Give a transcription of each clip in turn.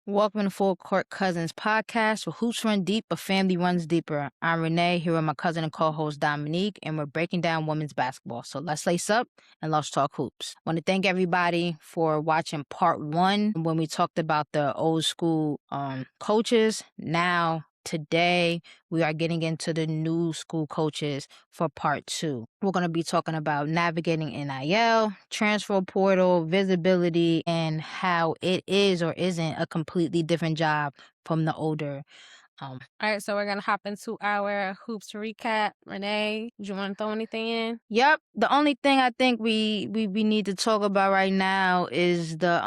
Welcome to Full Court Cousins podcast, where hoops run deep, but family runs deeper. I'm Renee, here with my cousin and co-host Dominique, and we're breaking down women's basketball. So let's lace up and let's talk hoops. I want to thank everybody for watching part 1 when we talked about the old school coaches. Now, today, we are getting into the new school coaches for part 2. We're going to be talking about navigating NIL, transfer portal, visibility, and how it is or isn't a completely different job from the older. All right, so we're going to hop into our hoops recap. Renee, do you want to throw anything in? Yep. The only thing I think we need to talk about right now is the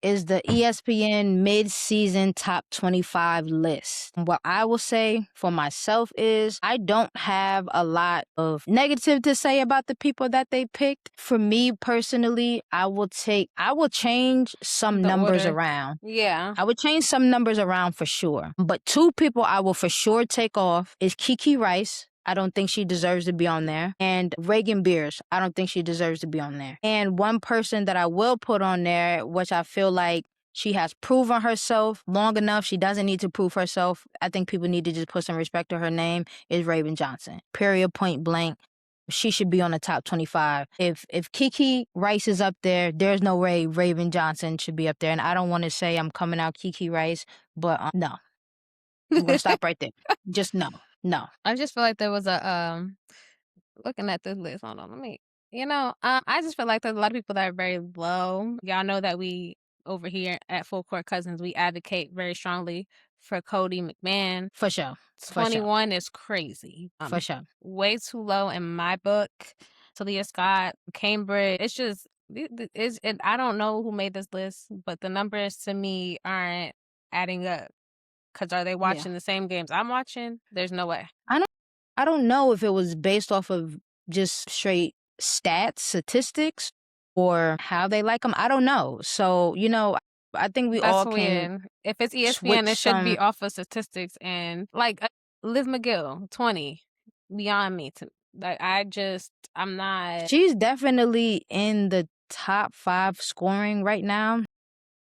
ESPN mid-season top 25 list. What I will say for myself is I don't have a lot of negative to say about the people that they picked. For me personally, I will change some The numbers order. around. Yeah. I would change some numbers around for sure. But 2 people I will for sure take off is Kiki Rice. I don't think she deserves to be on there. And Reagan Beers, I don't think she deserves to be on there. And one person that I will put on there, which I feel like she has proven herself long enough, she doesn't need to prove herself. I think people need to just put some respect to her name, is Raven Johnson. Period, point blank. She should be on the top 25. If Kiki Rice is up there, there's no way Raven Johnson should be up there. And I don't want to say I'm coming out Kiki Rice, but no. I'm going to stop right there. Just no. I just feel like there was a looking at this list. Hold on, I just feel like there's a lot of people that are very low. Y'all know that we over here at Full Court Cousins, we advocate very strongly for Cody McMahon. For sure. 21 is crazy. For sure. Way too low in my book. Talia Scott, Cambridge. It's just, I don't know who made this list, but the numbers to me aren't adding up. Because are they watching the same games I'm watching? There's no way. I don't know if it was based off of just straight stats, statistics, or how they like them. I don't know. So, I think we all can. Weird. If it's ESPN, it should be off of statistics. And like Liv McGill, 20, beyond me. I'm not. She's definitely in the top 5 scoring right now.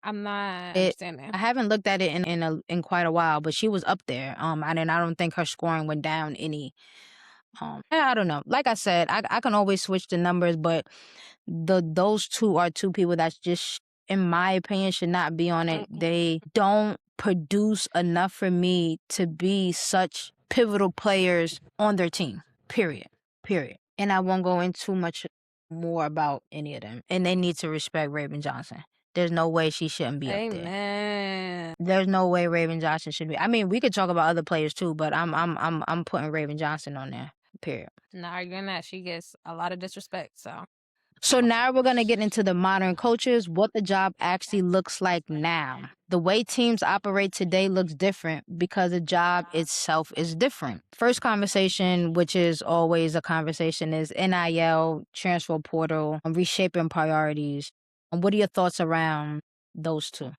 I'm not understanding. I haven't looked at it in quite a while, but she was up there. And I don't think her scoring went down any. I don't know. Like I said, I can always switch the numbers, but those 2 are 2 people that just, in my opinion, should not be on it. They don't produce enough for me to be such pivotal players on their team. Period. And I won't go into much more about any of them. And they need to respect Raven Johnson. There's no way she shouldn't be up there. There's no way Raven Johnson should be. I mean, we could talk about other players too, but I'm putting Raven Johnson on there. Period. Not arguing that. She gets a lot of disrespect. So now we're going to get into the modern coaches, what the job actually looks like now. The way teams operate today looks different because the job itself is different. First conversation, which is always a conversation, is NIL, transfer portal, reshaping priorities. What are your thoughts around those 2?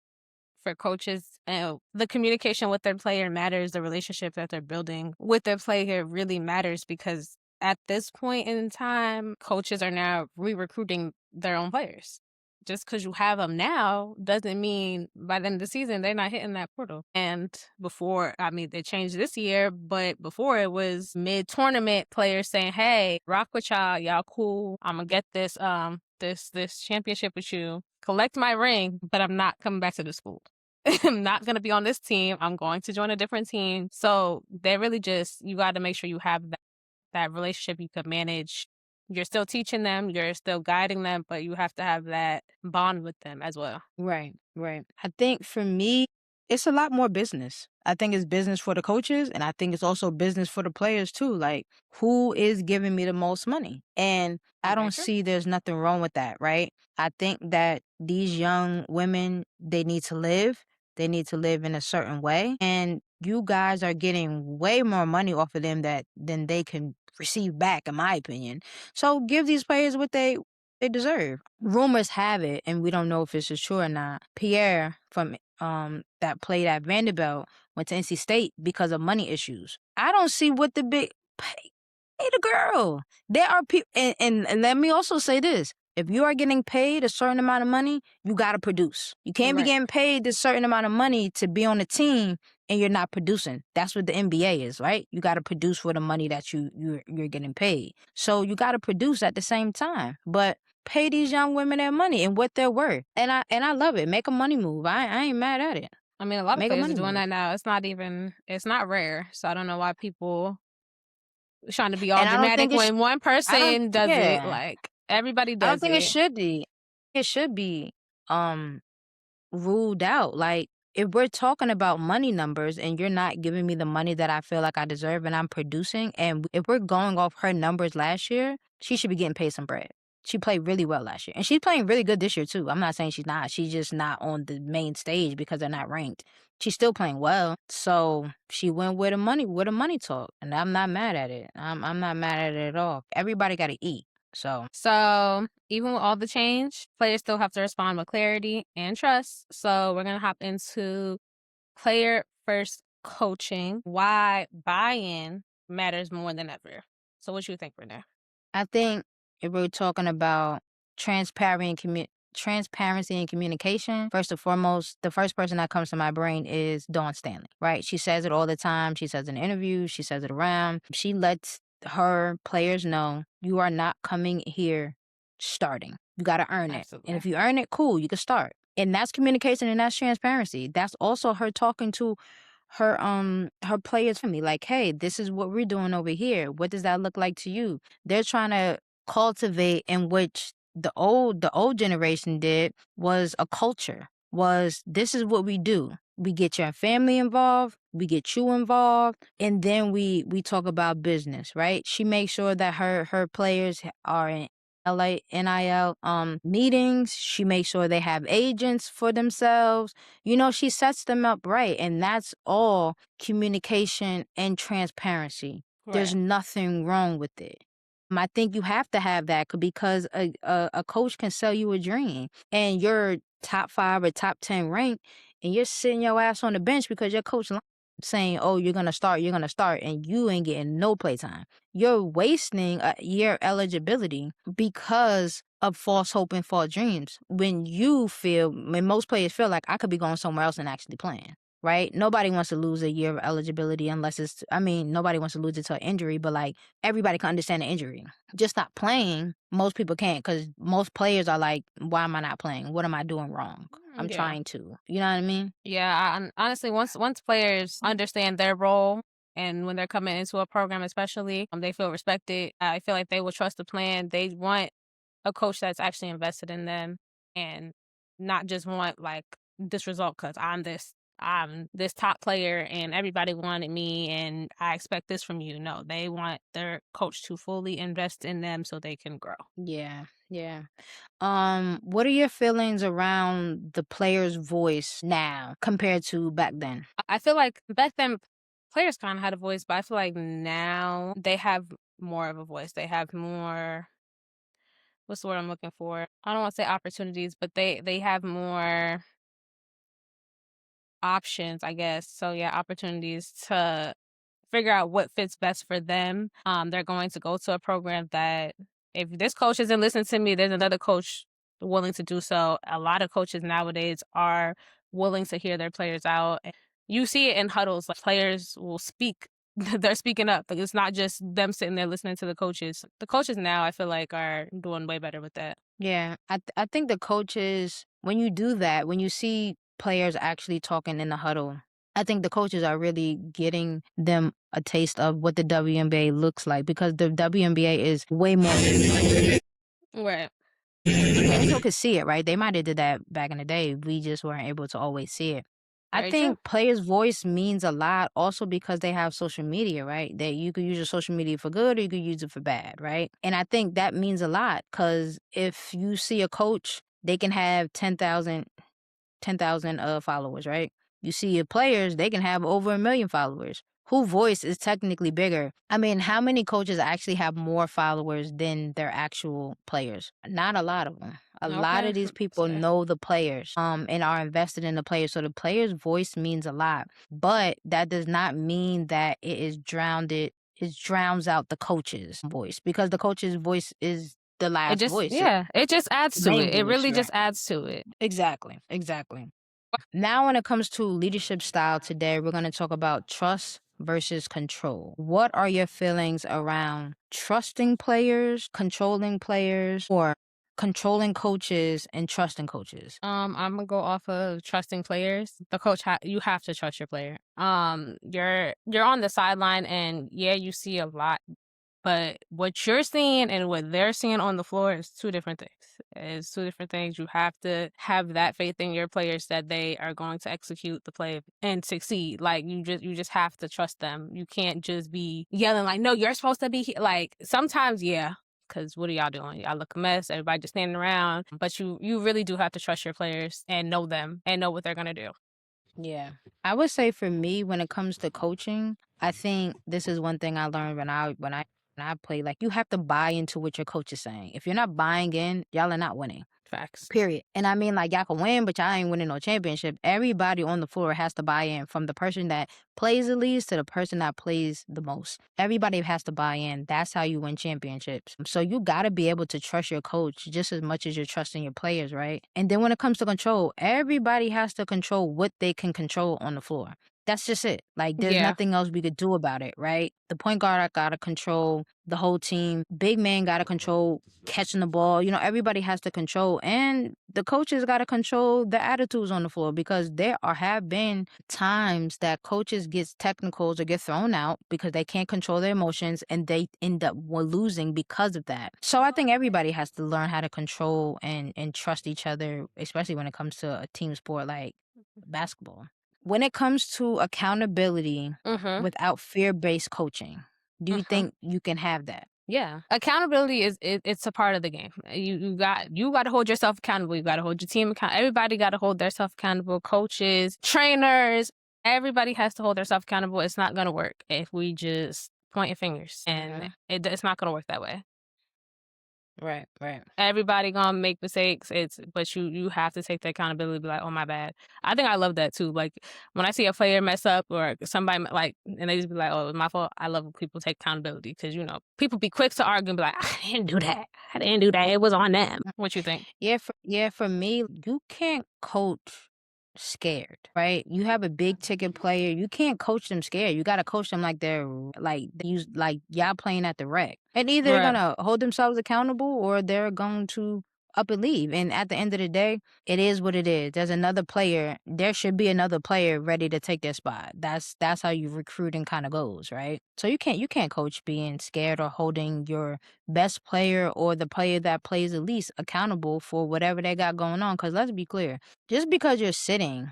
For coaches, the communication with their player matters. The relationship that they're building with their player really matters, because at this point in time, coaches are now re-recruiting their own players. Just because you have them now doesn't mean by the end of the season they're not hitting that portal. And before, they changed this year, but before it was mid-tournament players saying, "Hey, rock with y'all cool. I'm gonna get this this championship with you. Collect my ring, but I'm not coming back to the school. I'm not going to be on this team. I'm going to join a different team." So they really you got to make sure you have that relationship you could manage. You're still teaching them, you're still guiding them, but you have to have that bond with them as well. Right. I think for me, it's a lot more business. I think it's business for the coaches, and I think it's also business for the players too. Like, who is giving me the most money? And I don't see there's nothing wrong with that, right? I think that these young women, they need to live. They need to live in a certain way. And you guys are getting way more money off of them than they can receive back, in my opinion. So give these players what they deserve. Rumors have it, and we don't know if this is true or not, Pierre from that played at Vanderbilt went to NC State because of money issues. I don't see what the big pay the girl. There are people, and let me also say this: If you are getting paid a certain amount of money, you got to produce. You can't be Right. getting paid this certain amount of money to be on a team and you're not producing. That's what the NBA is, right? You got to produce for the money that you're getting paid. So you got to produce at the same time. But pay these young women their money and what they're worth. And I love it. Make a money move. I ain't mad at it. I mean, a lot of Make a players are money doing move. that now. It's not rare. So I don't know why people trying to be all And I don't dramatic think it's when one I don't person does it. yeah. Like everybody I don't does think it it. should be. It should be um ruled out. Like, if we're talking about money numbers and you're not giving me the money that I feel like I deserve and I'm producing, and if we're going off her numbers last year, she should be getting paid some bread. She played really well last year. And she's playing really good this year too. I'm not saying she's not. She's just not on the main stage because they're not ranked. She's still playing well. So she went with a money talk. And I'm not mad at it. I'm not mad at it at all. Everybody gotta eat. So So even with all the change, players still have to respond with clarity and trust. So we're gonna hop into player first coaching. Why buy-in matters more than ever. So what you think, Renee? I think if we're talking about transparency and communication, first and foremost, the first person that comes to my brain is Dawn Stanley, right? She says it all the time. She says it in interviews. She says it around. She lets her players know you are not coming here starting. You got to earn it. And Absolutely. if you earn it, cool, you can start. And that's communication and that's transparency. That's also her talking to her players for me like, hey, this is what we're doing over here. What does that look like to you? They're trying to cultivate in which the old generation did was a culture. Was this is what we do. We get your family involved, we get you involved, and then we talk about business, right? She makes sure that her players are in LA NIL meetings. She makes sure they have agents for themselves. She sets them up right, and that's all communication and transparency. There's Right. nothing wrong with it. I think you have to have that because a coach can sell you a dream, and you're top 5 or top 10 ranked, and you're sitting your ass on the bench because your coach saying, "Oh, you're gonna start," and you ain't getting no playtime. You're wasting a year eligibility because of false hope and false dreams. When most players feel like I could be going somewhere else and actually playing. Right? Nobody wants to lose a year of eligibility unless nobody wants to lose it to an injury, but like everybody can understand the injury. Just not playing, most people can't because most players are like, why am I not playing? What am I doing wrong? I'm Yeah. trying to. You know what I mean? Yeah, honestly, once players understand their role and when they're coming into a program, especially, they feel respected. I feel like they will trust the plan. They want a coach that's actually invested in them and not just want like this result because I'm this top player and everybody wanted me and I expect this from you. No, they want their coach to fully invest in them so they can grow. Yeah, yeah. What are your feelings around the player's voice now compared to back then? I feel like back then players kind of had a voice, but I feel like now they have more of a voice. They have more, what's the word I'm looking for? I don't want to say opportunities, but they have more options, I guess. So yeah, opportunities to figure out what fits best for them. They're going to go to a program that if this coach isn't listening to me, there's another coach willing to do so. A lot of coaches nowadays are willing to hear their players out. And you see it in huddles, like players will speak. They're speaking up. Like it's not just them sitting there listening to the coaches. The coaches now, I feel like, are doing way better with that. Yeah, I think the coaches, when you do that, when you see players actually talking in the huddle, I think the coaches are really getting them a taste of what the WNBA looks like because the WNBA is way more. Right. And people could see it, right? They might have did that back in the day. We just weren't able to always see it. I Very true. think players' voice means a lot also because they have social media, right? That you could use your social media for good or you could use it for bad, right? And I think that means a lot because if you see a coach, they can have 10,000 followers, right? You see your players, they can have over 1 million followers. Who voice is technically bigger? I mean, how many coaches actually have more followers than their actual players? Not a lot of them. A lot Okay. of these people So, know the players, and are invested in the players. So the player's voice means a lot. But that does not mean that it drowns out the coach's voice because the coach's voice is the It last just voice, yeah, it just adds the to main it. It voice, really right? just adds to it. Exactly, exactly. Now, when it comes to leadership style today, we're going to talk about trust versus control. What are your feelings around trusting players, controlling players, or controlling coaches and trusting coaches? I'm gonna go off of trusting players. The coach, you have to trust your player. You're on the sideline, and yeah, you see a lot, but what you're seeing and what they're seeing on the floor is two different things. It's two different things. You have to have that faith in your players that they are going to execute the play and succeed. Like you just have to trust them. You can't just be yelling like, "No, you're supposed to be here." Like sometimes, yeah. Cause what are y'all doing? Y'all look a mess. Everybody just standing around. But you really do have to trust your players and know them and know what they're gonna do. Yeah. I would say for me, when it comes to coaching, I think this is one thing I learned when I play. Like, you have to buy into what your coach is saying. If you're not buying in, y'all are not winning. Facts. Period. And I mean, like, y'all can win, but y'all ain't winning no championship. Everybody on the floor has to buy in, from the person that plays the least to the person that plays the most. Everybody has to buy in. That's how you win championships. So you got to be able to trust your coach just as much as you're trusting your players, right? And then when it comes to control, everybody has to control what they can control on the floor. That's just it. Like, there's Yeah. nothing else we could do about it, right? The point guard got to control the whole team. Big man got to control catching the ball. Everybody has to control, and the coaches got to control the attitudes on the floor, because there have been times that coaches get technicals or get thrown out because they can't control their emotions, and they end up losing because of that. So I think everybody has to learn how to control and trust each other, especially when it comes to a team sport like basketball. When it comes to accountability Mhm. without fear-based coaching, do you Mhm. think you can have that? Yeah, accountability it's a part of the game. You got to hold yourself accountable. You got to hold your team accountable. Everybody got to hold themselves accountable. Coaches, trainers, everybody has to hold themselves accountable. It's not gonna work if we just pointing fingers, and Mhm. it's not gonna work that way. Right, right. Everybody gonna make mistakes. But you have to take the accountability. Be like, oh my bad. I think I love that too. Like when I see a player mess up or somebody like, and they just be like, oh, it's my fault. I love when people take accountability because people be quick to argue and be like, I didn't do that. I didn't do that. It was on them. What you think? Yeah, for me, you can't coach scared, right? You have a big ticket player, you can't coach them scared. You got to coach them like they're like they use like y'all playing at the rec. And either they're Right. gonna hold themselves accountable or they're going to up and leave. And at the end of the day, it is what it is. There's another player. There should be another player ready to take their spot. That's how you recruiting kind of goes, right? So you can't coach being scared or holding your best player or the player that plays the least accountable for whatever they got going on. Because let's be clear, just because you're sitting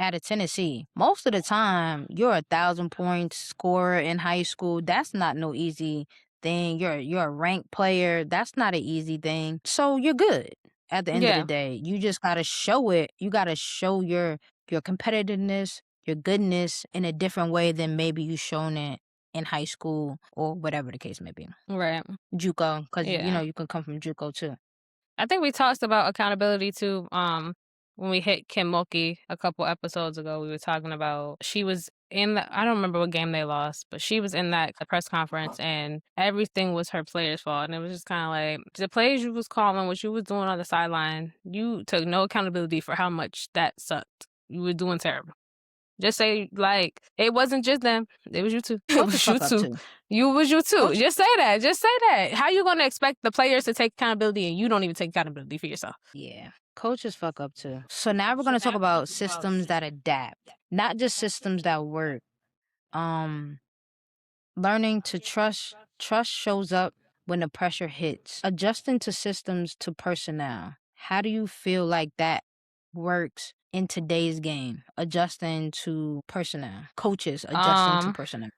at a Tennessee, most of the time you're 1,000 points scorer in high school. That's not no easy thing. You're a ranked player. That's not an easy thing. So you're good. At the end of the Yeah. day, you just gotta show it. You gotta show your competitiveness, your goodness in a different way than maybe you shown it in high school or whatever the case may be. Right. JUCO, because Yeah. you can come from JUCO too. I think we talked about accountability too. When we hit Kim Mulkey a couple episodes ago, we were talking about she was in I don't remember what game they lost, but she was in that press conference and everything was her players' fault. And it was just kind of like the plays you was calling, what you was doing on the sideline, you took no accountability for how much that sucked. You were doing terrible. Just say like it wasn't just them. It was you too. It Coaches was you fuck up too. too. You was you too. Coach, Just say that. Just say that. How you gonna expect the players to take accountability and you don't even take accountability for yourself? yeah, coaches fuck up too. So now we're gonna talk about systems that adapt, not just systems that work. Um, Learning to trust. Trust shows up when the pressure hits. Adjusting to systems to personnel. How do you feel like that works in today's game? Adjusting to personnel. Coaches adjusting to Um, personnel.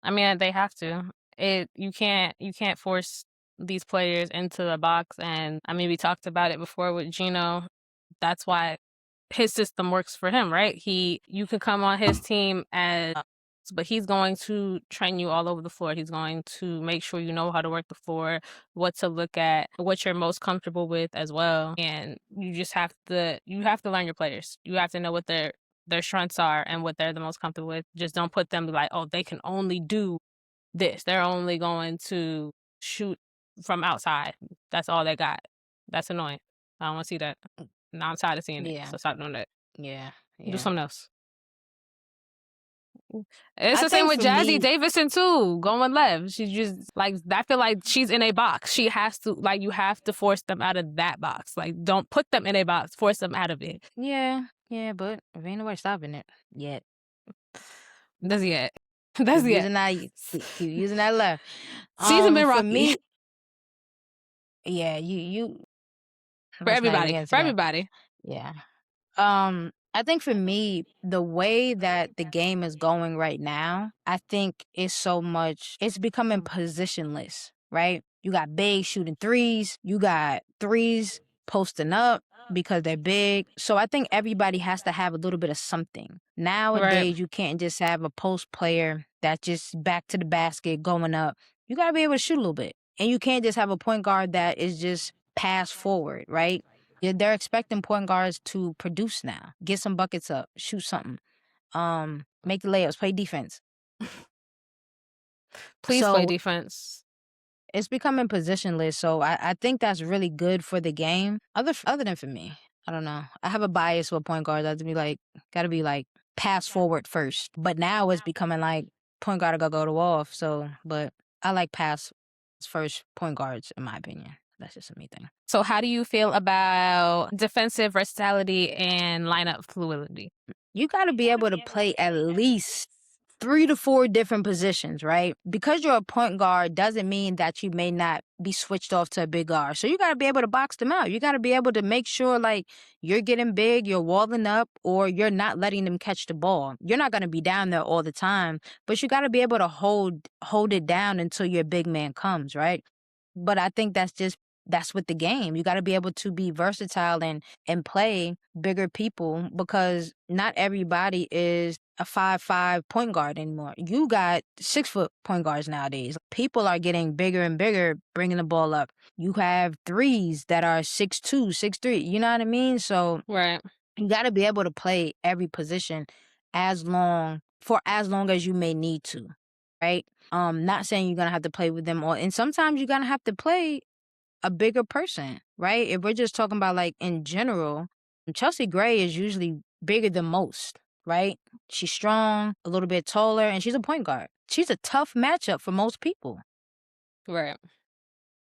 I mean they have to. You can't force these players into the box and I mean we talked about it before with Gino. That's why his system works for him, right? You can come on his team as but he's going to train you all over the floor. He's going to make sure you know how to work the floor, what to look at, what you're most comfortable with as well. And you have to learn your players. You have to know what their strengths are and what they're the most comfortable with. Just don't put them like, oh, they can only do this. They're only going to shoot from outside. That's all they got. That's annoying. I don't want to see that. Now I'm tired of seeing it. Yeah, So stop doing that. yeah, Do yeah. something else. It's I the same think with for Jazzy me, Davison too. Going left. She just like I feel like she's in a box. She has to like you have to force them out of that box. Like don't put them in a box. Force them out of it. yeah, yeah, but if ain't nobody stopping it yet. That's it. That's Keep it. using that, keep using that left. Season been For rocky me, yeah, you. for Let's not even everybody. get into For that. everybody. Yeah. I think for me, the way that the game is going right now, I think is so much, it's becoming positionless, right? You got big shooting threes, you got threes posting up because they're big. So I think everybody has to have a little bit of something. Right. Nowadays, you can't just have a post player that just back to the basket going up. You got to be able to shoot a little bit. And you can't just have a point guard that is just pass forward, right? Yeah, they're expecting point guards to produce now. Get some buckets up, shoot something. Make the layups, play defense. Please play So defense. it's becoming positionless. So I think that's really good for the game. Other than for me, I don't know. I have a bias with point guards. I have to be like, gotta be like pass forward first. But now it's becoming like point guard gotta go to off. So, but I like pass first point guards in my opinion. That's just a me thing. So how do you feel about defensive versatility and lineup fluidity? You got to be able to play at least 3 to 4 different positions, right? Because you're a point guard doesn't mean that you may not be switched off to a big guard. So you got to be able to box them out. You got to be able to make sure like you're getting big, you're walling up, or you're not letting them catch the ball. You're not going to be down there all the time, but you got to be able to hold it down until your big man comes, right? But I think that's with the game. You got to be able to be versatile and play bigger people because not everybody is a 5'5" point guard anymore. You got 6 foot point guards nowadays. People are getting bigger and bigger, bringing the ball up. You have threes that are 6'2", 6'3". You know what I mean? So Right. you got to be able to play every position as long as you may need to, right? Not saying you're gonna have to play with them all, and sometimes you're gonna have to play a bigger person, right? If we're just talking about like in general, Chelsea Gray is usually bigger than most, right? She's strong, a little bit taller, and she's a point guard. She's a tough matchup for most people, Right.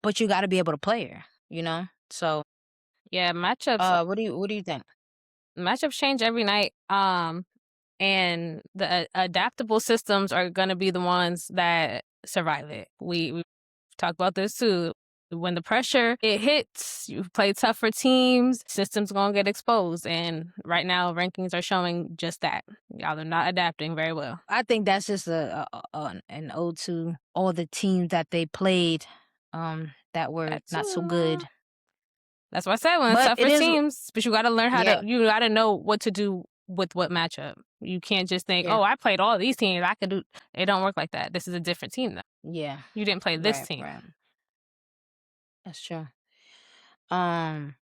but you got to be able to play her, you know. So, Yeah, what do you think? matchups change every night. And the adaptable systems are going to be the ones that survive it. We talked about this too. When the pressure it hits, you play tougher teams, systems gonna get exposed. And right now, rankings are showing just that. Y'all are not adapting very well. I think that's just an ode to all the teams that they played, that were That's not so good. that's what I said. When it's But it tougher is, teams, but you got to learn how to. yeah, You got to know what to do with what matchup. You can't just think, yeah, "Oh, I played all these teams. I could do." It don't work like that. This is a different team, though. yeah, You didn't play this right, team. right. That's true. Um,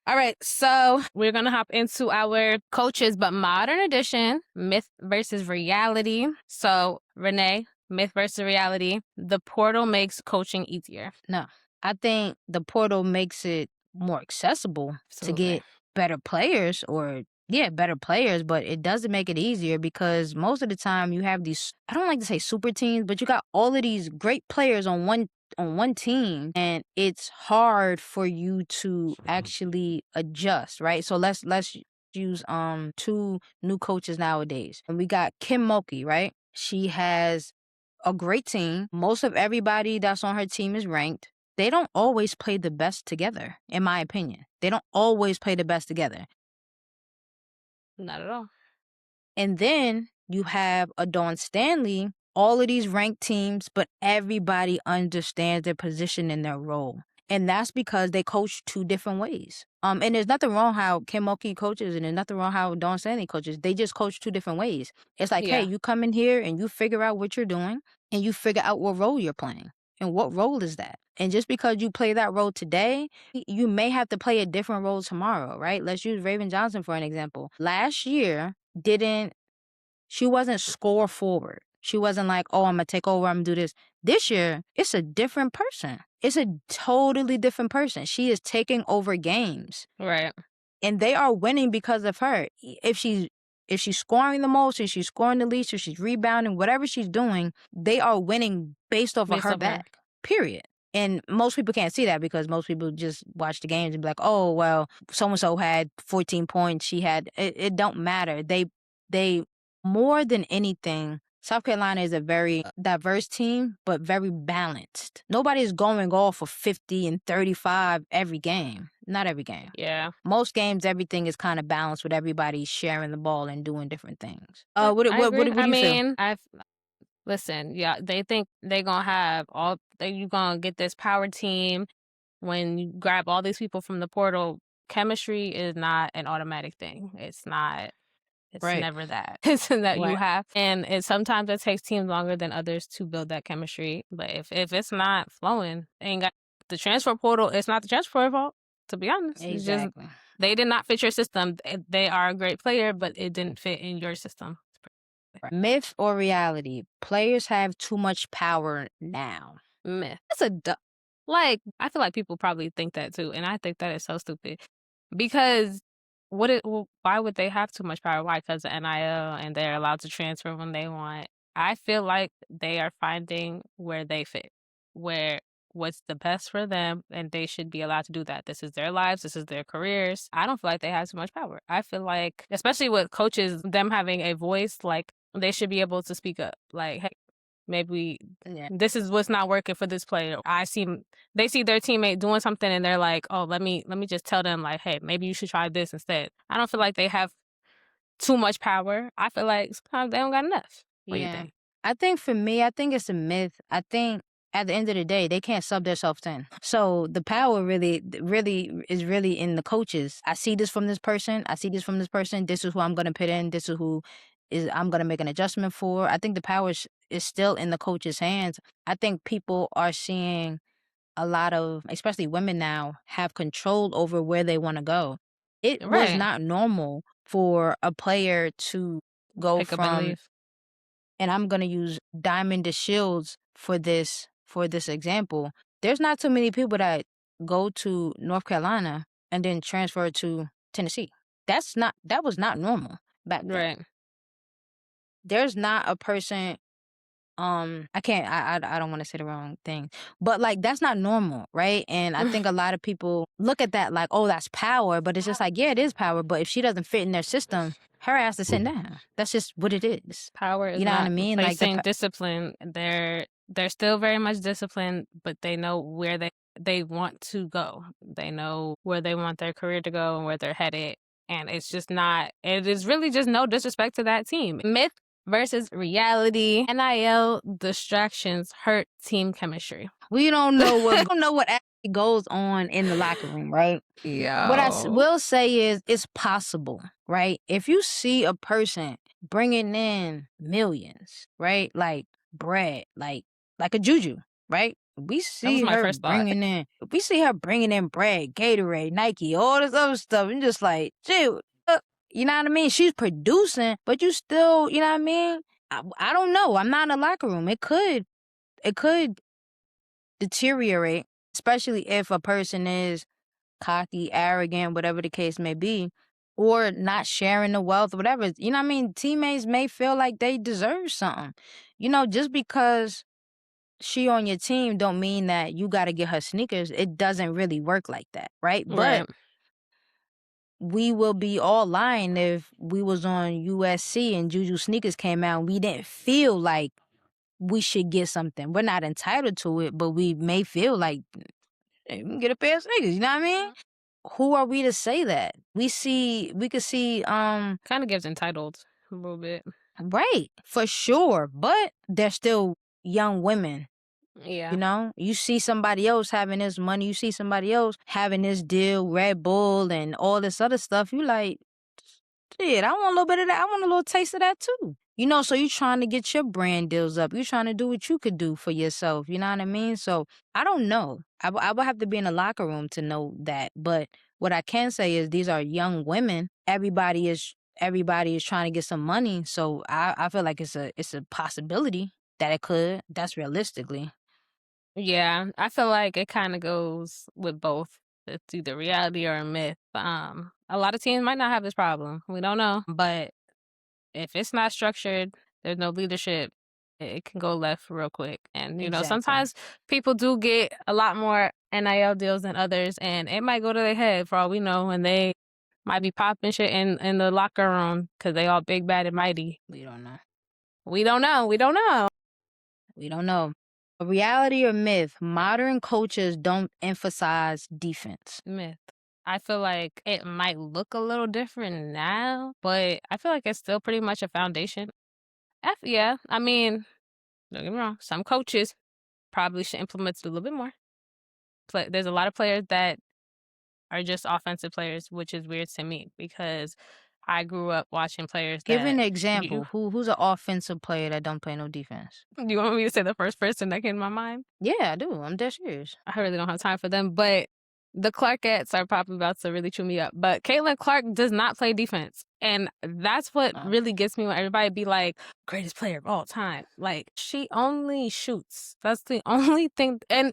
All right, so we're gonna hop into our coaches, but modern edition, myth versus reality. So, Renee, myth versus reality. The portal makes coaching easier. no, I think the portal makes it more accessible to Absolutely. get better players or yeah, better players, but it doesn't make it easier because most of the time you have these, I don't like to say super teams, but you got all of these great players on one team and it's hard for you to actually adjust, right? So let's use 2 new coaches nowadays. And we got Kim Mulkey, right? She has a great team. Most of everybody that's on her team is ranked. They don't always play the best together, in my opinion. They don't always play the best together. Not at all. And then you have a Dawn Stanley, all of these ranked teams, but everybody understands their position and their role. And that's because they coach 2 different ways. And there's nothing wrong how Kim Mulkey coaches, and there's nothing wrong how Dawn Stanley coaches. They just coach 2 different ways. It's like, hey, Yeah. you come in here and you figure out what you're doing, and you figure out what role you're playing. And what role is that? And just because you play that role today, you may have to play a different role tomorrow, right? Let's use Raven Johnson for an example. Last year, didn't she wasn't score forward. She wasn't like, oh, I'm gonna take over, I'm gonna do this. This year, it's a different person. It's a totally different person. She is taking over games. Right. And they are winning because of her. If she's scoring the most, if she's scoring the least, if she's rebounding, whatever she's doing, they are winning based off of Based her off her. back. Period. And most people can't see that because most people just watch the games and be like, "Oh, well, so and so had 14 points. She had." It don't matter. They more than anything. South Carolina is a very diverse team, but very balanced. Nobody's going off for 50 and 35 every game. Not every game. Yeah. Most games, everything is kind of balanced with everybody sharing the ball and doing different things. What I what what, agree. what I do you feel? mean, I've listen, yeah, they think they gonna have all they you gonna get this power team when you grab all these people from the portal. Chemistry is not an automatic thing. It's not. It's Right. never that. It's that you Right. have, and sometimes it takes teams longer than others to build that chemistry. But if it's not flowing, ain't got the transfer portal. It's not the transfer fault. To be honest, it's just Exactly. they did not fit your system. They are a great player, but it didn't fit in your system. Myth or reality? Players have too much power now. Myth. That's a like. I feel like people probably think that too, and I think that is so stupid because why would they have too much power? Why? Because of NIL and they're allowed to transfer when they want. I feel like they are finding where they fit, where what's the best for them, and they should be allowed to do that. This is their lives, this is their careers. I don't feel like they have too much power. I feel like, especially with coaches, them having a voice, like they should be able to speak up. Like, hey, maybe Yeah. this is what's not working for this player. They see their teammate doing something and they're like, oh, let me just tell them like, hey, maybe you should try this instead. I don't feel like they have too much power. I feel like sometimes they don't got enough. What do you Yeah. think? I think for me, I think it's a myth. I think at the end of the day, they can't sub themselves in. So the power really is really in the coaches. I see this from this person. I see this from this person. This is who I'm going to put in. This is who is I'm going to make an adjustment for. I think the power is still in the coach's hands. I think people are seeing a lot of, especially women now, have control over where they want to go. It was Right. not normal for a player to go Pick up and from, leave. and I'm gonna use Diamond to Shields for this example. There's not too many people that go to North Carolina and then transfer to Tennessee. That was not normal back then. Right. There's not a person. I can't. I don't want to say the wrong thing, but like that's not normal, right? And I think a lot of people look at that like, oh, that's power, but it's just like, yeah, it is power, but if she doesn't fit in their system, her ass is sitting down. That's just what it is. Power is You know what I not mean? Like replacing discipline. They're still very much disciplined, but they know where they want to go. They know where they want their career to go and where they're headed. And it's just not it is really just no disrespect to that team. Myth versus reality. NIL distractions hurt team chemistry. we don't know what actually goes on in the locker room, right? What Yo. will say is it's possible, right? If you see a person bringing in millions, right? Like bread, like a Juju, right? That was my first thought. We see her bringing in bread, Gatorade, Nike, all this other stuff, and just like, dude, you know what I mean? She's producing, but you still, you know what I mean? I don't know. I'm not in the locker room. It could deteriorate, especially if a person is cocky, arrogant, whatever the case may be, or not sharing the wealth, whatever. You know what I mean? Teammates may feel like they deserve something. Just because she on your team don't mean that you got to get her sneakers. It doesn't really work like that, right? But Right. we will be all lying if we was on USC and Juju sneakers came out and we didn't feel like we should get something. We're not entitled to it, but we may feel like, hey, we can get a pair of sneakers. You know what I mean? Who are we to say that? We could see, Kind of gives entitled a little bit. right, for sure, but they're still young women. Yeah. You see somebody else having this money, you see somebody else having this deal, Red Bull and all this other stuff. You like, shit, I want a little bit of that. I want a little taste of that too. So you trying to get your brand deals up. You trying to do what you could do for yourself. You know what I mean? So I don't know. I would have to be in a locker room to know that. But what I can say is these are young women. Everybody is everybody is trying to get some money. So I feel like it's a possibility that it could. That's realistically. Yeah, I feel like it kinda goes with both. It's either reality or a myth. A lot of teams might not have this problem. We don't know, but if it's not structured, there's no leadership, it can go left real quick. And, Exactly. sometimes people do get a lot more NIL deals than others, and it might go to their head for all we know, and they might be popping shit in the locker room because they all big, bad, and mighty. We don't know. We don't know, we don't know. We don't know. A reality or myth, modern coaches don't emphasize defense. Myth. I feel like it might look a little different now, but I feel like it's still pretty much a foundation. Yeah, I mean, don't get me wrong, some coaches probably should implement it a little bit more. There's a lot of players that are just offensive players, which is weird to me because I grew up watching players Give that an you example. Who's an offensive player that don't play no defense? you want me to say the first person that came to my mind? Yeah, I do. I'm dead serious. I really don't have time for them, but the Clarkettes are probably about to really chew me up. But Caitlin Clark does not play defense. And that's what Uh, really gets me when everybody be like, greatest player of all time. Like, she only shoots. That's the only thing. And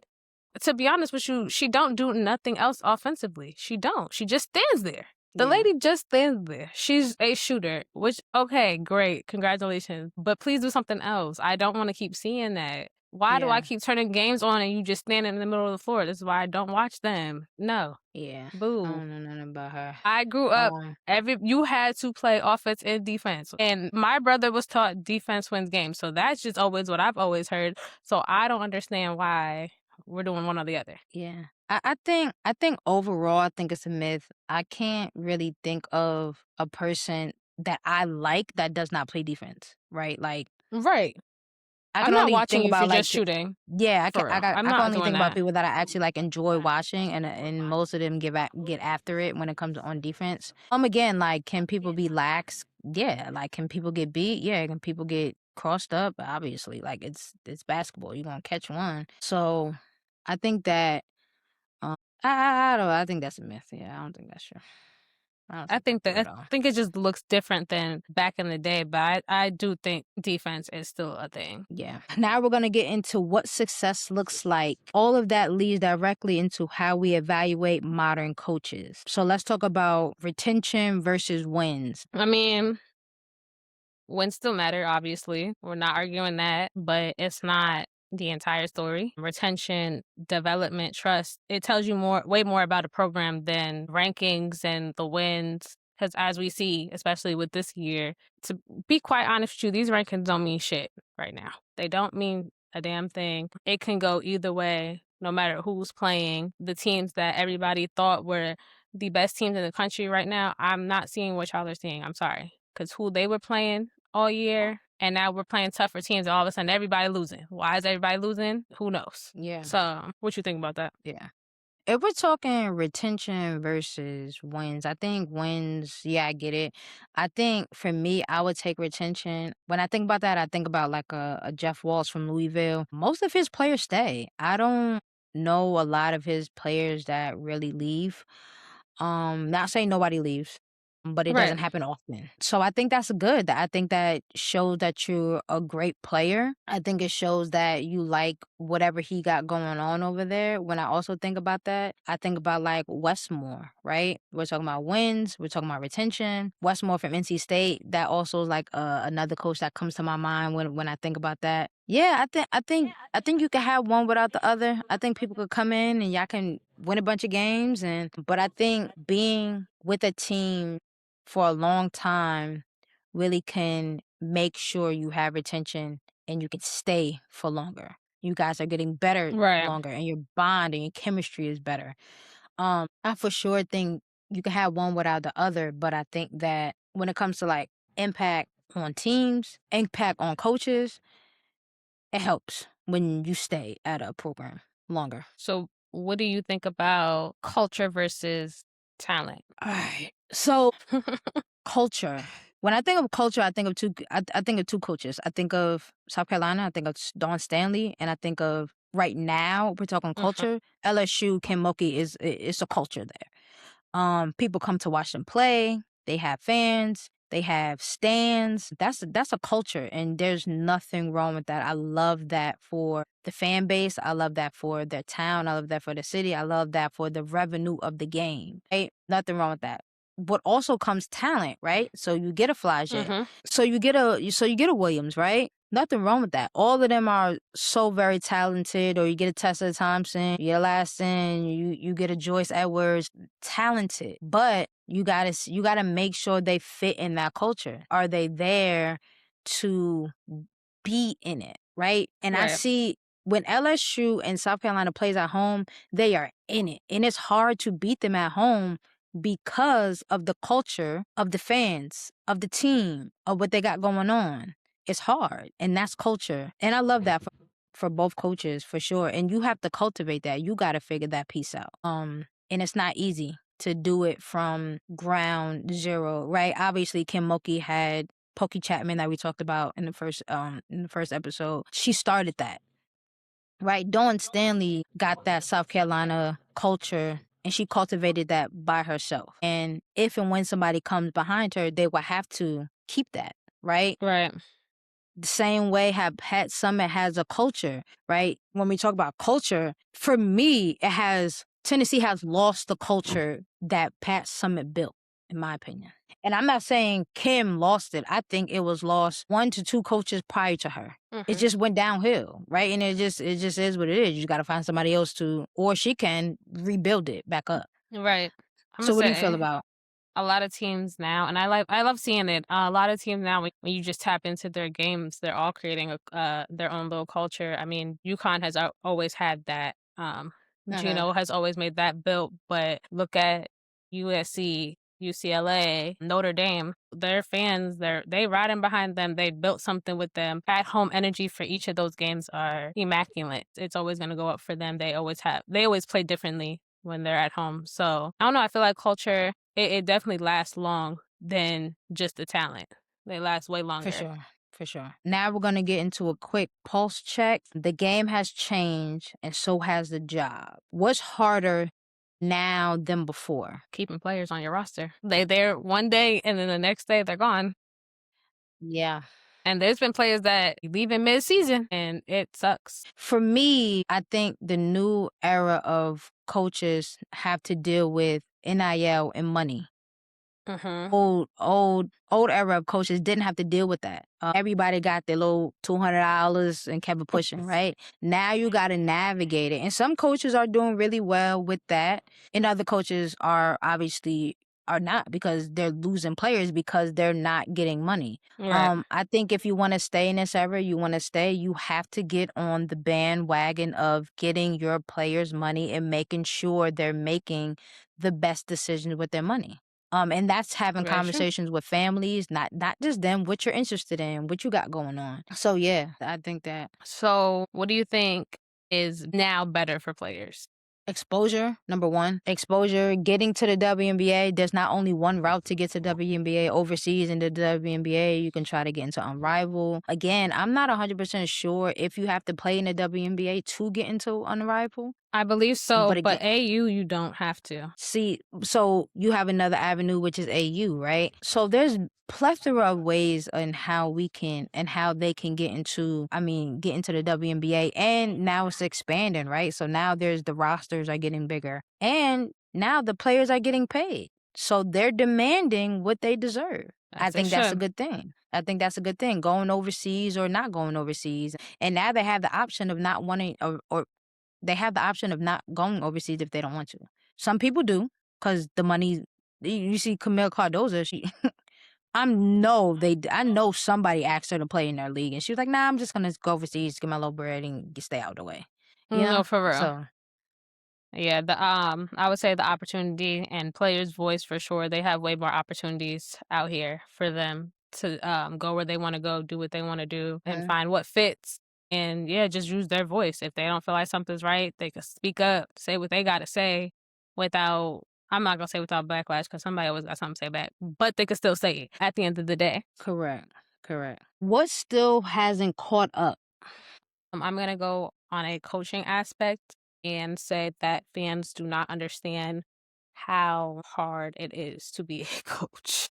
to be honest with you, she don't do nothing else offensively. She don't. She just stands there. The yeah, lady just stands there. She's a shooter, which, okay, great. Congratulations. But please do something else. I don't want to keep seeing that. Why do I yeah, keep turning games on and you just standing in the middle of the floor? This is why I don't watch them. No. yeah. I Boo. don't know nothing about her. I grew up Um, you had to play offense and defense. And my brother was taught defense wins games. So that's just always what I've always heard. So I don't understand why we're doing one or the other. yeah. I think overall, I think it's a myth. I can't really think of a person that I like that does not play defense, right? Like Right. I I'm can not only watching think you if about you're like just shooting. yeah, For real. I'm I can not only doing think about that. people that I actually like enjoy watching, and most of them get after it when it comes on defense. Again, like can people be lax? Yeah, like can people get beat? Yeah, can people get crossed up? Obviously, like it's basketball. You're gonna catch one. So I think that I don't know. I think that's a myth. Yeah, I don't think that's true. I don't think that's true I at all. think it just looks different than back in the day, but I do think defense is still a thing. Yeah. Now we're going to get into what success looks like. All of that leads directly into how we evaluate modern coaches. So let's talk about retention versus wins. I mean, wins still matter, obviously. We're not arguing that, but it's not the entire story. Retention, development, trust. It tells you way more about a program than rankings and the wins. Because as we see, especially with this year, to be quite honest with you, these rankings don't mean shit right now. They don't mean a damn thing. It can go either way, no matter who's playing. The teams that everybody thought were the best teams in the country right now, I'm not seeing what y'all are seeing. I'm sorry. Because who they were playing all year, and now we're playing tougher teams, and all of a sudden everybody losing. Why is everybody losing? Who knows? Yeah. So, what you think about that? Yeah. If we're talking retention versus wins, I think wins, yeah, I get it. I think for me, I would take retention. When I think about that, I think about like a Jeff Walsh from Louisville. Most of his players stay. I don't know a lot of his players that really leave. Not saying nobody leaves, but it Right. doesn't happen often. So I think that's good. I think that shows that you're a great player. I think it shows that you like whatever he got going on over there. When I also think about that, I think about like Westmore, right? We're talking about wins, we're talking about retention. Westmore from NC State, that also is like another coach that comes to my mind when I think about that. Yeah, I think you can have one without the other. I think people could come in and y'all can win a bunch of games, but I think being with a team for a long time really can make sure you have retention and you can stay for longer. You guys are getting better Right. longer and your bond and your chemistry is better. I for sure think you can have one without the other, but I think that when it comes to like impact on teams, impact on coaches, it helps when you stay at a program longer. So, what do you think about culture versus talent? Alright. So culture. When I think of culture, I think of I think of two coaches. I think of South Carolina, I think of Dawn Stanley, and I think of right now, we're talking Mhm. culture. LSU, Ken Mulkey it's a culture there. People come to watch them play. They have fans. They have stands. That's a culture, and there's nothing wrong with that. I love that for the fan base. I love that for their town. I love that for the city. I love that for the revenue of the game. Right? Nothing wrong with that. But also comes talent, right? So you get a Flagey. Mm-hmm. So you get a Williams, right? Nothing wrong with that. All of them are so very talented. Or you get a Tessa Thompson, you get a Laston, you get a Joyce Edwards, talented. But you gotta make sure they fit in that culture. Are they there to be in it, right? And I Right. see when LSU and South Carolina plays at home, they are in it, and it's hard to beat them at home because of the culture of the fans, of the team, of what they got going on. It's hard, and that's culture. And I love that for both coaches for sure. And you have to cultivate that. You got to figure that piece out. And it's not easy to do it from ground zero, right? Obviously, Kim Mulkey had Pokey Chapman that we talked about in the first episode. She started that, right? Dawn Stanley got that South Carolina culture and she cultivated that by herself. And if and when somebody comes behind her, they will have to keep that, right? Right. The same way have Pat Summit has a culture, right? When we talk about culture, for me, Tennessee has lost the culture that Pat Summit built, in my opinion. And I'm not saying Kim lost it. I think it was lost 1 to 2 coaches prior to her. It Mm-hmm. just went downhill, right? And it just is what it is. You got to find somebody else to, or she can rebuild it back up. Right. I'm gonna So what do you feel say about? a lot of teams now, and I love seeing it. A lot of teams now, when you just tap into their games, they're all creating their own little culture. I mean, UConn has always had that. Uh-huh. Gino has always made that built, but look at USC, UCLA, Notre Dame. Their fans, they riding behind them. They built something with them. At home energy for each of those games are immaculate. It's always going to go up for them. They always play differently when they're at home. So I don't know. I feel like culture, it definitely lasts long than just the talent. They last way For longer. sure. For sure. Now we're going to get into a quick pulse check. The game has changed, and so has the job. What's harder now than before? Keeping players on your roster. They there one day and then the next day they're gone. Yeah. And there's been players that leave in mid-season and it sucks. For me, I think the new era of coaches have to deal with NIL and money. Mhm. Old era of coaches didn't have to deal with that. Everybody got their little $200 and kept it pushing, right? Now you got to navigate it, and some coaches are doing really well with that, and other coaches are obviously are not because they're losing players because they're not getting money. Right. I think if you want to stay in this era, you want to stay, you have to get on the bandwagon of getting your players money and making sure they're making the best decisions with their money. And that's having Very true. conversations with families, not just them, what you're interested in, what you got going on. So yeah, I think that So, what do you think is now better for players? exposure, number one. Exposure, getting to the WNBA. There's not only one route to get to WNBA overseas in the WNBA. You can try to get into Unrival. Again, I'm not 100% sure if you have to play in the WNBA to get into Unrival. I believe so, But again, but AU you don't have to. see, so you have another avenue, which is AU, right? So there's plethora of ways in how we can and how they can get into the WNBA. And now it's expanding, right? So now there's the rosters are getting bigger. And now the players are getting paid. So they're demanding what they deserve. I As they think that's a should. good thing. I think that's a good thing, going overseas or not going overseas. And now they have the option of not wanting or they have the option of not going overseas if they don't want to. Some people do because the money. You see, Camille Cardoza. I know somebody asked her to play in their league, and she was like, "Nah, I'm just gonna go overseas, get my little bread, and stay out of the way." You No, know. for real. So Yeah, I would say the opportunity and players' voice for sure. They have way more opportunities out here for them to go where they want to go, do what they want to do, and uh, find what fits. And yeah, just use their voice. If they don't feel like something's right, they can speak up, say what they got to say without. I'm not gonna say without backlash because somebody always got something to say back, but they can still say it at the end of the day. correct, correct. What still hasn't caught up? I'm gonna go on a coaching aspect and say that fans do not understand how hard it is to be a coach.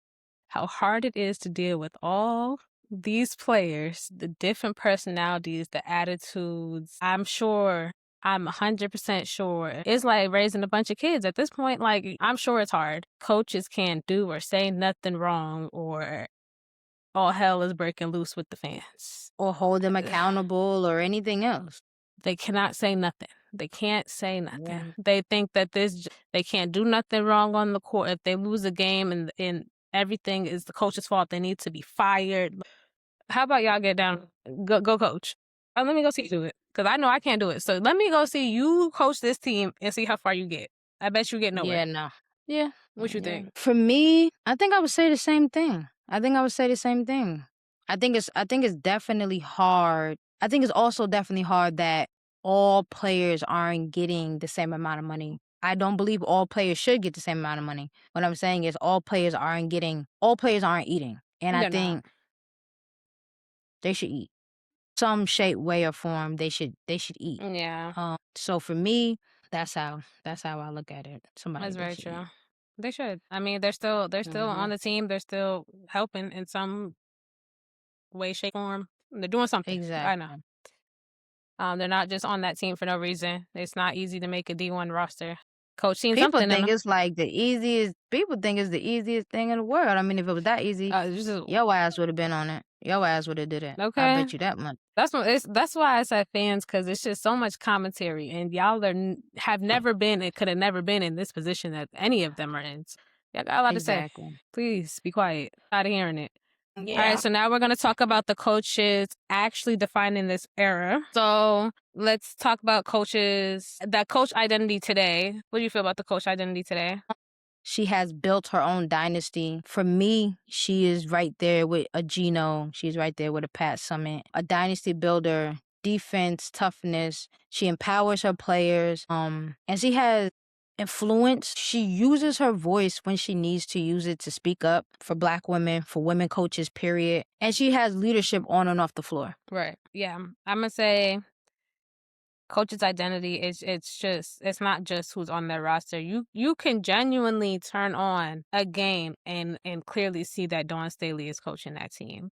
how hard it is to deal with all these players, the different personalities, the attitudes. I'm 100% sure it's like raising a bunch of kids at this point. Like, I'm sure it's hard. Coaches can't do or say nothing wrong, or all hell is breaking loose with the fans. Or hold them accountable or anything else. They cannot say nothing. They can't say Yeah. nothing. They think that they can't do nothing wrong on the court. If they lose a game and everything is the coach's fault, they need to be fired. How about y'all get down, go coach? Let me go see you do it, because I know I can't do it. So let me go see you coach this team and see how far you get. I bet you get nowhere. Yeah, no. Yeah. What you Yeah. think? For me, I think I would say the same thing. I think I would say the same thing. I think it's definitely hard. I think it's also definitely hard that all players aren't getting the same amount of money. I don't believe all players should get the same amount of money. What I'm saying is all players aren't eating. And I They're not. think they should eat. Some shape, way, or form, they should eat. Yeah, So for me, that's how I look at it. Somebody that's they very should eat. true. They should. I mean, they're still on Mhm. the team. They're still helping in some way, shape, form. They're doing something. I know. Exactly. They're not just on that team for no reason. It's not easy to make a D1 roster. Coach seen People something in think them. it's like the easiest. People think it's the easiest thing in the world. I mean, if it was that easy, Just your ass would have been on it. Your ass would have did it. I okay. bet you that much. That's why I said fans, because it's just so much commentary, and y'all have never been, it could have never been in this position that any of them are in. Y'all got a lot to say. Exactly. Please be quiet. Tired of hearing it. All right, Yeah. so now we're going to talk about the coaches actually defining this era. So let's talk about that coach identity today. What do you feel about the coach identity today? She has built her own dynasty. For me, she is right there with a Gino. She's right there with a Pat Summit. A dynasty builder, defense, toughness. She empowers her players. And she has influence. She uses her voice when she needs to use it to speak up for Black women, for women coaches, period. And she has leadership on and off the floor. Right. Yeah. I'm going to say coach's identity is it's not just who's on their roster. You can genuinely turn on a game and clearly see that Dawn Staley is coaching that team.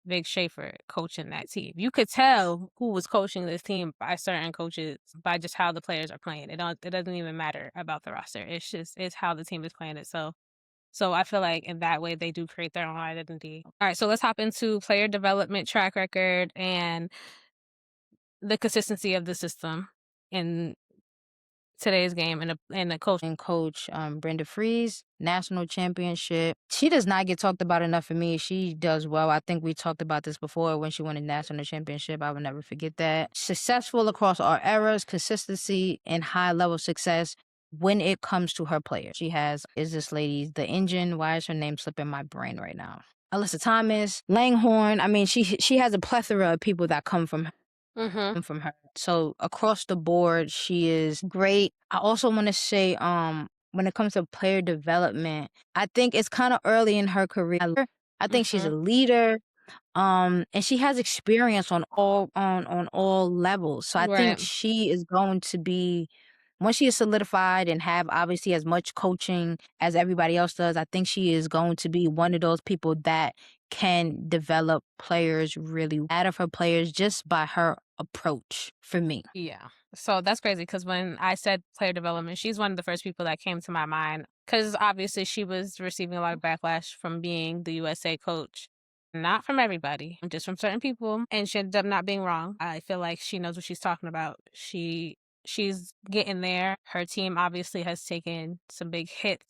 Vic Schaefer coaching that team. You could tell who was coaching this team by certain coaches by just how the players are playing. It doesn't even matter about the roster. It's how the team is playing it. So I feel like in that way they do create their own identity. All right, so let's hop into player development track record and the consistency of the system in today's game and the coach. And coach Brenda Freeze, national championship. She does not get talked about enough for me. She does well. I think we talked about this before when she won a national championship. I will never forget that. Successful across all eras, consistency, and high level success when it comes to her players. She is this lady, the engine. Why is her name slipping my brain right now? Alyssa Thomas, Langhorne. I mean, she has a plethora of people that come Mm-hmm. from her. So across the board, she is great. I also want to say, when it comes to player development, I think it's kind of early in her career. I think she's a Mm-hmm. leader. And she has experience on all levels. So I think Right. she is going to be, once she is solidified and have obviously as much coaching as everybody else does, I think she is going to be one of those people that can develop players really out of her players just by her approach for me. Yeah. So that's crazy, because when I said player development, she's one of the first people that came to my mind, because obviously she was receiving a lot of backlash from being the USA coach. Not from everybody, just from certain people. And she ended up not being wrong. I feel like she knows what she's talking about. She's getting there. Her team obviously has taken some big hit.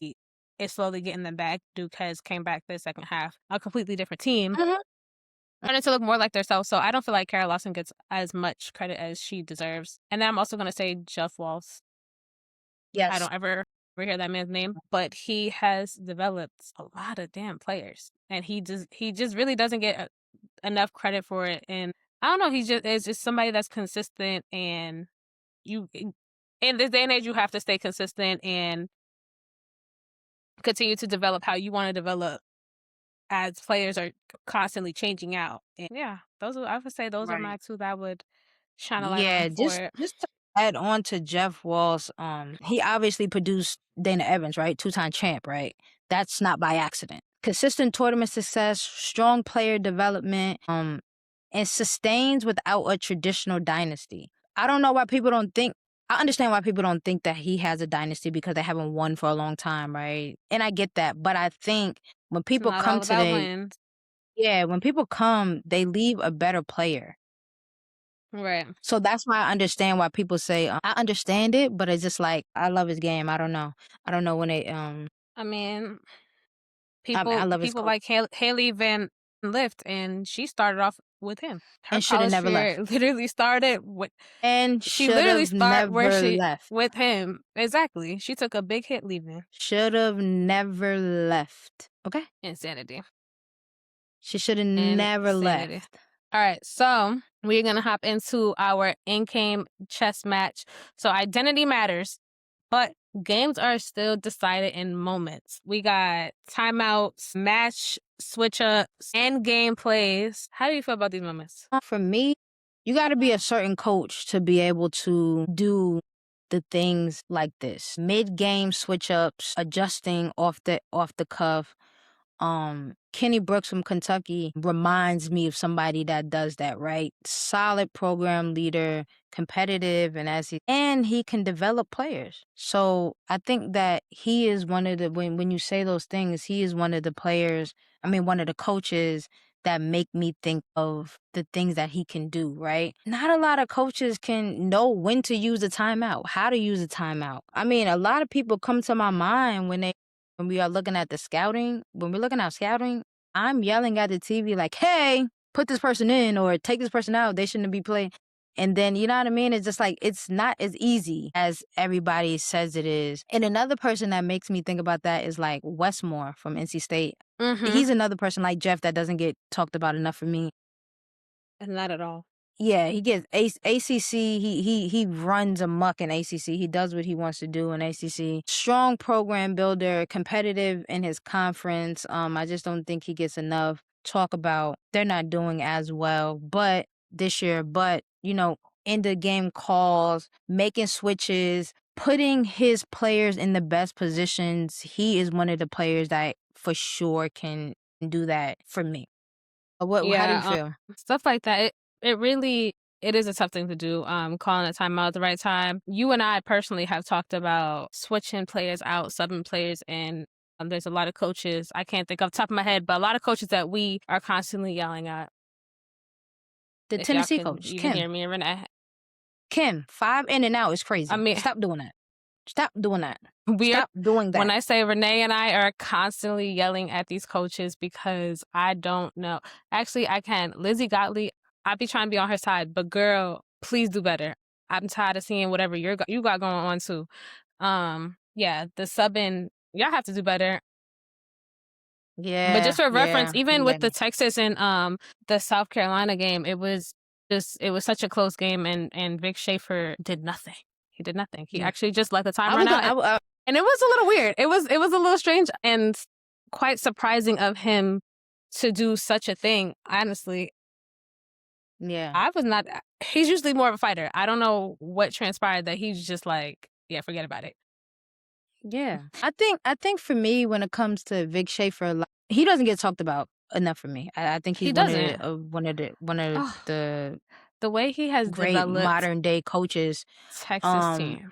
It's slowly getting them back. Duke has came back the second half, a completely different team. Mhm. Wanted to look more like themselves. So I don't feel like Kara Lawson gets as much credit as she deserves. And then I'm also going to say Jeff Walls. I Yes. don't ever hear that man's name, but he has developed a lot of damn players, and he just really doesn't get enough credit for it. And I don't know, is just somebody that's consistent, and you in this day and age you have to stay consistent and continue to develop how you want to develop as players are constantly changing out. And yeah, I would say those are my Right. two that I would shine a light on Yeah, for just it. just to add on to Jeff Walls, he obviously produced Dana Evans, right? Two-time champ, right? That's not by accident. consistent tournament success, strong player development, and sustains without a traditional dynasty. I don't know why people don't think. I understand why people don't think that he has a dynasty because they haven't won for a long time, right? And I get that, but I think when It's people not come all to about the wins. yeah, when people come, they leave a better player. Right. So that's why I understand why people say I understand it, but it's just like I love his game. I don't know. I don't know when they I mean, I people love his people coach like Haley Van Lift, and she started off with him. Her and should have college never career left literally started with and she should literally have start where never she left. with him. Exactly. She took a big hit leaving. Should have never left. Okay? Insanity. She should have never Insanity. left. All right, so we're gonna hop into our in-game chess match. So identity matters, but games are still decided in moments. We got timeouts, match switch ups, end game plays. How do you feel about these moments? For me, you got to be a certain coach to be able to do the things like this. Mid-game switch ups, adjusting off the cuff. Kenny Brooks from Kentucky reminds me of somebody that does that, right? Solid program leader, competitive, and he can develop players. So I think that he is one of the when you say those things, he is one of the players, one of the coaches that make me think of the things that he can do, right? Not a lot of coaches can know when to use a timeout, how to use a timeout. A lot of people come to my mind when we are looking at the scouting, when we're looking at scouting, I'm yelling at the TV like, hey, put this person in or take this person out. They shouldn't be playing. And then, you know what I mean? It's just like, it's not as easy as everybody says it is. And another person that makes me think about that is like Westmore from NC State. Mm-hmm. He's another person like Jeff that doesn't get talked about enough for me. And not at all. Yeah, he gets ACC. He runs amok in ACC. He does what he wants to do in ACC. Strong program builder, competitive in his conference. I just don't think he gets enough talk about. They're not doing as well, but this year, end of game calls, making switches, putting his players in the best positions. He is one of the players that for sure can do that for me. How do you Yeah, feel? stuff like that. It really it is a tough thing to do. Calling a timeout at the right time. You and I personally have talked about switching players out, subbing players in. There's a lot of coaches I can't think off the top of my head, but a lot of coaches that we are constantly yelling at. The If y'all Tennessee can coach, even Kim. hear me, Renee. Kim, 5 in and out is I crazy. mean, Stop doing that. Stop doing that. we are. Stop doing When that. I say Renee and I are constantly yelling at these coaches because I don't know. Actually, I can. Lizzie Gottlieb, I be trying to be on her side, but girl, please do better. I'm tired of seeing whatever you got going on too. Yeah, the subbing, y'all have to do better. But just Yeah, for reference, yeah, even yeah. with the Texas and the South Carolina game, it was such a close game, and Vic Schaefer did nothing. He did nothing. He Yeah. actually just let the time I run was gonna. out. I, And it was a little weird. It was a little strange and quite surprising of him to do such a thing. Honestly, yeah, I was not. He's usually more of a fighter. I don't know what transpired that he's just like, yeah, forget about it. yeah. I think for me, when it comes to Vic Schaefer, he doesn't get talked about enough for me. I think He he's one of the, doesn't. one of Oh, the the way he has great developed modern day coaches. Texas Um, team,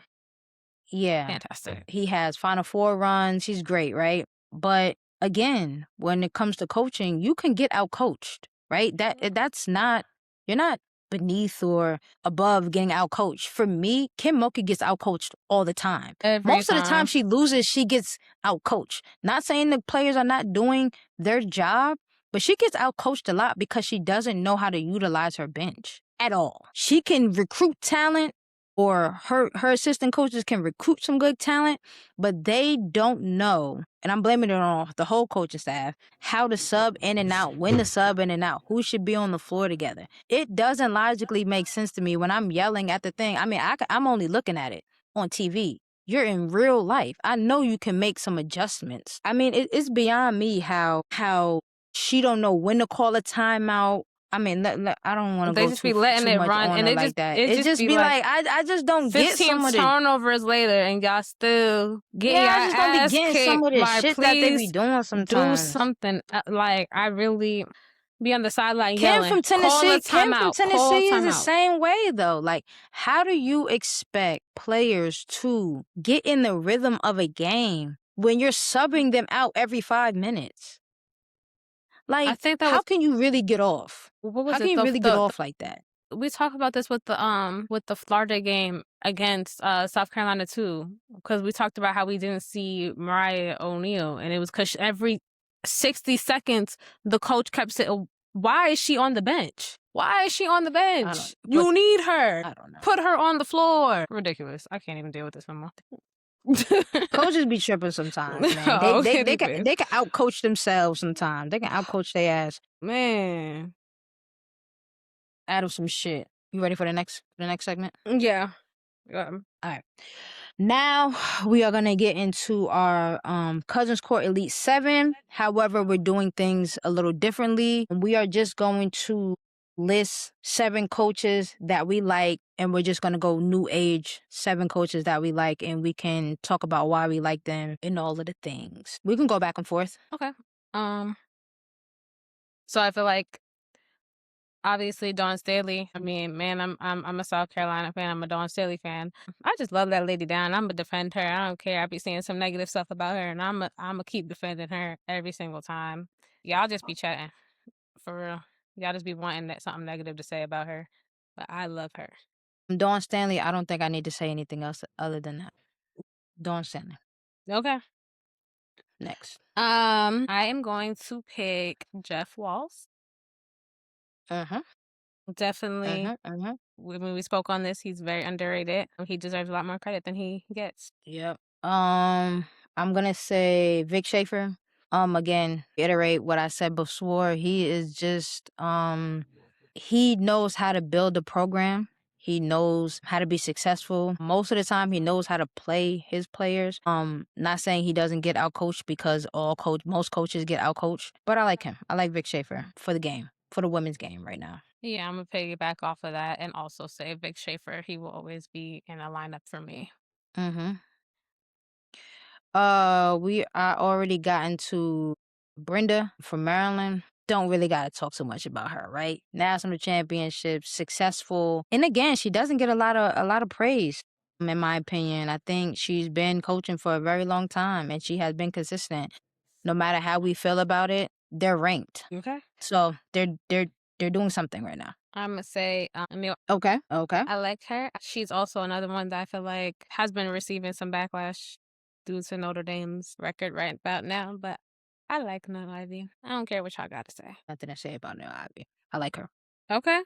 Yeah, fantastic. he has Final Four runs. He's great, right? But again, when it comes to coaching, you can get out coached, right? That's not you're not beneath or above getting out coached. For me, Kim Mulkey gets out coached all the time. Every Most of the time time. she loses, she gets out coached. Not saying the players are not doing their job, but she gets out coached a lot because she doesn't know how to utilize her bench at all. She can recruit talent or her assistant coaches can recruit some good talent, but they don't know, and I'm blaming it on the whole coaching staff, how to sub in and out, when to sub in and out, who should be on the floor together. It doesn't logically make sense to me when I'm yelling at the thing. I'm only looking at it on TV. You're in real life. I know you can make some adjustments. It's beyond me how she don't know when to call a timeout, I mean, I don't want to They go just be letting too it much run, on and her it just like that. it It just just be be like like I just don't get 15 some of the turnovers later, and y'all still getting yeah, your I just don't be ass getting some kicked. of the Like, shit that they be please doing do sometimes. something. Like, I really be on the sideline yelling, "Call a Kim from timeout! Call Tennessee is the timeout!" same way though. Like, how do you expect players to get in the rhythm of a game when you're subbing them out every 5 minutes? I Like, think that how was can you really get off? what How was can it? you really get off like that? We talked about this with the Florida game against South Carolina too, because we talked about how we didn't see Mariah O'Neal, and it was because every 60 seconds the coach kept saying, "Why is she on the bench? Why is she on the I don't. bench? But You need her. I don't know. Put her on the floor." Ridiculous. I can't even deal with this no more. Coaches be tripping sometimes, man. They Oh, they they can anyways, they can outcoach themselves sometimes. They can outcoach their ass man. out of some shit. You ready for the next segment? Yeah. All right. Now we are gonna get into our Cousins Court Elite 7. However, we're doing things a little differently. We are just going to list 7 coaches that we like, and we're just gonna go new age 7 coaches that we like, and we can talk about why we like them and all of the things. We can go back and forth. Okay. So I feel like obviously Dawn Staley. I mean, man, I'm a South Carolina fan. I'm a Dawn Staley fan. I just love that lady down. I'm gonna defend her. I don't care. I be seeing some negative stuff about her, and I'm keep defending her every single time. Y'all just be chatting for real. Y'all just be wanting that something negative to say about her, but I love her. Dawn Stanley, I don't think I need to say anything else other than that. Dawn Stanley. Okay. Next. I am going to pick Jeff Walls. Uh-huh. Definitely. Uh-huh. Uh-huh. When we spoke on this, he's very underrated. He deserves a lot more credit than he gets. Yep. I'm gonna say Vic Schaefer. Again, iterate what I said before. He is just he knows how to build a program. He knows how to be successful. Most of the time he knows how to play his players. Not saying he doesn't get outcoached because most coaches get outcoached, but I like him. I like Vic Schaefer for the game, for the women's game right now. Yeah, I'm gonna piggyback off of that and also say Vic Schaefer. He will always be in a lineup for me. Mm-hmm. We I already gotten to Brenda from Maryland. Don't really gotta talk so much about her, right? National championships, successful, and again, she doesn't get a lot of praise. In my opinion, I think she's been coaching for a very long time, and she has been consistent. No matter how we feel about it, they're ranked, Okay. so they're doing something right now. I'm gonna say Emil. Okay, okay. I like her. She's also another one that I feel like has been receiving some backlash due to Notre Dame's record right about now, but I like No Ivy. I don't care what y'all got to say. Nothing to say about Neil Ivy. I like her. Okay.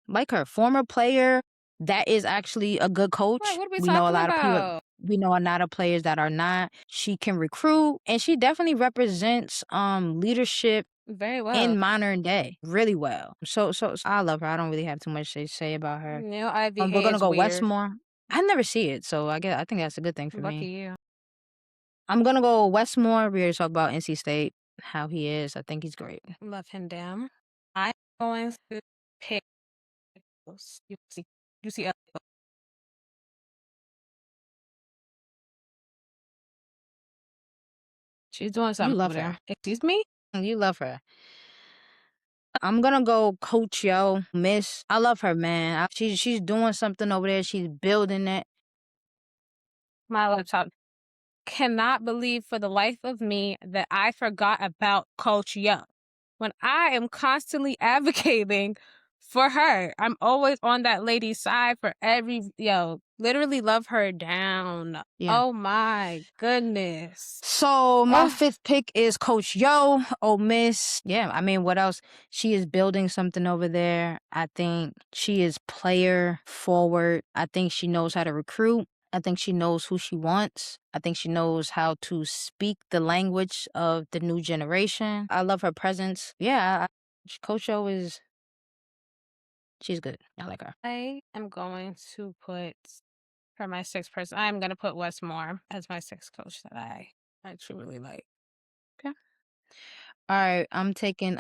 Like her former player that is actually a good Wait, coach. what are we We know a talking lot of people. about? We know a lot of players that are not. She can recruit, and she definitely represents leadership Very well. in modern day really well. So I love her. I don't really have too much to say about her. Neil Ivy We're gonna hates go weird. Westmore. I never see it, so I think that's a good thing for Lucky me. you. I'm gonna go Westmore. We already talked about NC State, how he is. I think he's great. Love him damn. I'm going to pick UC. UCLA. She's doing You something over love her. there. Excuse me? You love her. I'm gonna go Coach Yo, Miss. I love her, man. She's doing something over there. She's building it. My laptop. Cannot believe for the life of me that I forgot about Coach Young. When I am constantly advocating for her, I'm always on that lady's side for literally love her down. Yeah. Oh my goodness. So my Oh, fifth pick is Coach Yo, Ole Miss. Yeah, I mean, what else? She is building something over there. I think she is player forward. I think she knows how to recruit. I think she knows who she wants. I think she knows how to speak the language of the new generation. I love her presence. Yeah, Coach Yo she's good. I like her. I am going to put for my sixth person, I'm going to put Wes Moore as my sixth coach that I truly like. Okay. All right, I'm taking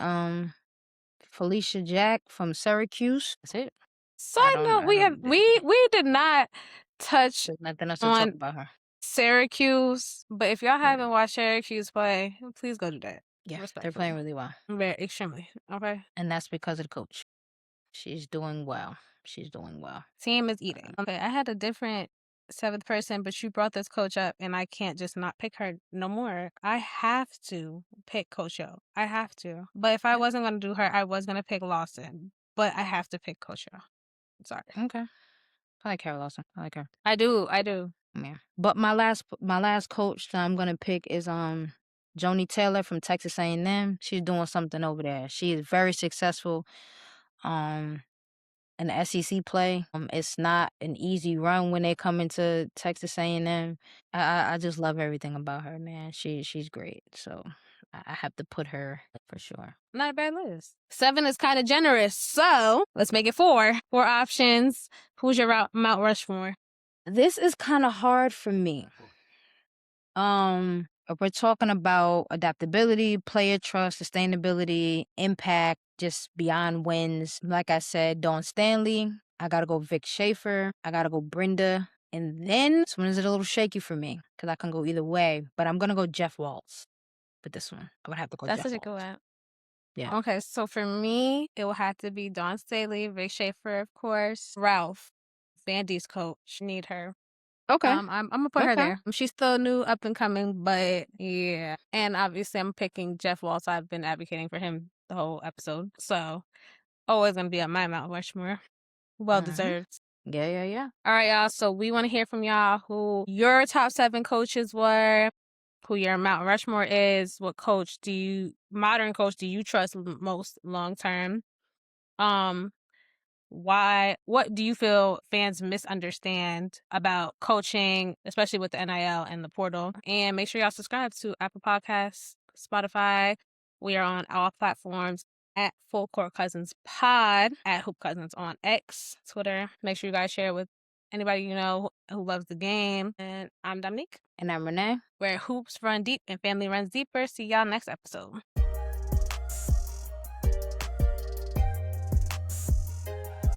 Felicia Jack from Syracuse. That's it. Side note, I don't we did not touch there's nothing else to talk on about her. Syracuse, but if y'all Right. haven't watched Syracuse play, please go do that. Yeah, they're Respectfully. playing really well. Very extremely. Okay. And that's because of the coach. She's doing well. She's doing well. Team is eating. Okay, I had a different seventh person, but you brought this coach up, and I can't just not pick her no more. I have to pick Coach Yo. I have to. But if I wasn't gonna do her, I was gonna pick Lawson. But I have to pick Coach Yo. Sorry. Okay. I like Carol Lawson. I like her. I do. I do. Yeah. But my last coach that I'm gonna pick is Joni Taylor from Texas A&M. She's doing something over there. She is very successful in the SEC play. It's not an easy run when they come into Texas A&M. I just love everything about her, man. She's great. So I have to put her for sure. Not a bad list. 7 is kind of generous, so let's make it 4. 4 options. Who's your Mount Rushmore? This is kind of hard for me. If we're talking about adaptability, player trust, sustainability, impact, just beyond wins. Like I said, Dawn Stanley. I gotta go Vic Schaefer. I gotta go Brenda. And then this one is a little shaky for me because I can go either way. But I'm gonna go Jeff Waltz with this one. I would have to go That's Jeff such a good Waltz. one. Yeah. Okay, so for me, it will have to be Dawn Staley, Vic Schaefer, of course, Ralph, Vandy's coach. Need her. Okay. I'm gonna put her Okay. there. She's still new, up and coming, but yeah. And obviously, I'm picking Jeff Waltz. I've been advocating for him the whole episode, so always gonna be on my Mount Rushmore. Well Mm-hmm. deserved. Yeah. All right, y'all. So we want to hear from y'all who your top 7 coaches were, who your Mount Rushmore is, what modern coach do you trust most long term? What do you feel fans misunderstand about coaching, especially with the NIL and the portal? And make sure y'all subscribe to Apple Podcasts, Spotify. We are on all platforms at Full Court Cousins Pod, at Hoop Cousins on X, Twitter. Make sure you guys share with anybody you know who loves the game. And I'm Dominique, And I'm Renee. where hoops run deep and family runs deeper. See y'all next episode.